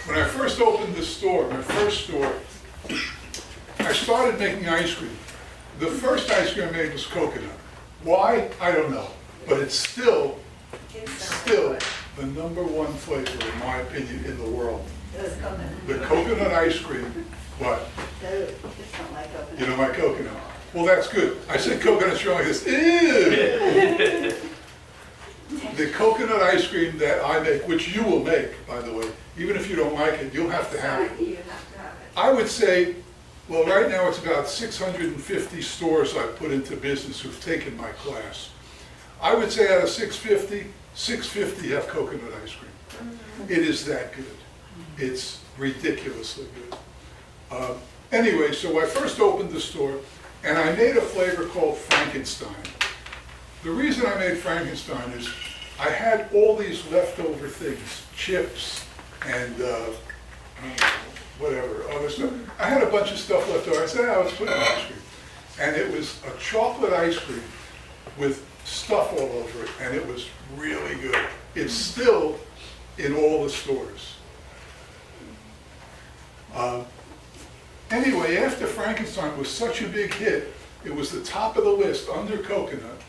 When I first opened the store, my first store, I started making ice cream. The first ice cream I made was coconut. Why? I don't know. But it's still the #1 flavor, in my opinion, in the world. The coconut ice cream. What? You don't like coconut? Well, that's good. I said coconut, you're like this. Ew! The coconut ice cream that I make, which you will make, by the way, even if you don't like it, you'll have to have it. You have to have it. I would say, well, right now it's about 650 stores I've put into business who've taken my class. I would say out of 650 have coconut ice cream. It is that good. It's ridiculously good. Anyway, so I first opened the store, and I made a flavor called Frankenstein. The reason I made Frankenstein is I had all these leftover things, chips and whatever, other stuff. I had a bunch of stuff left over. I said, let's put in ice cream. And it was a chocolate ice cream with stuff all over it, and it was really good. It's still in all the stores. Anyway, after Frankenstein was such a big hit, it was the top of the list under coconut.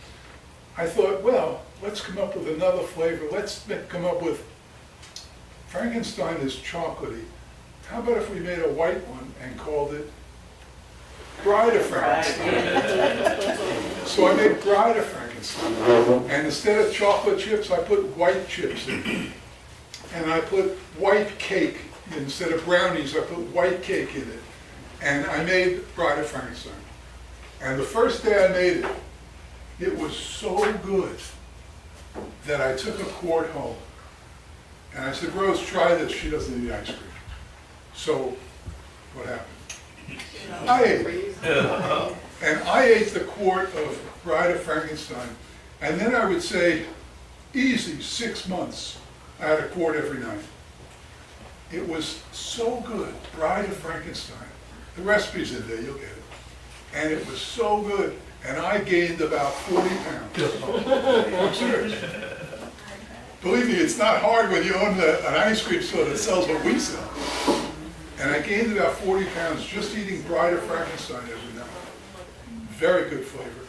I thought, well, let's come up with another flavor. Let's come up with, Frankenstein is chocolatey. How about if we made a white one and called it Bride of Frankenstein? So I made Bride of Frankenstein. And instead of chocolate chips, I put white chips in. And I put white cake. Instead of brownies, I put white cake in it. And I made Bride of Frankenstein. And the first day I made it, it was so good that I took a quart home. And I said, Rose, try this. She doesn't eat ice cream. So what happened? I ate it. And I ate the quart of Bride of Frankenstein. And then I would say, easy, 6 months. I had a quart every night. It was so good, Bride of Frankenstein. The recipe's in there, you'll get it. And it was so good, and I gained about 40 pounds. I'm serious. Believe me, it's not hard when you own an ice cream store that sells what we sell. And I gained about 40 pounds just eating Bride of Frankenstein every night. Very good flavor.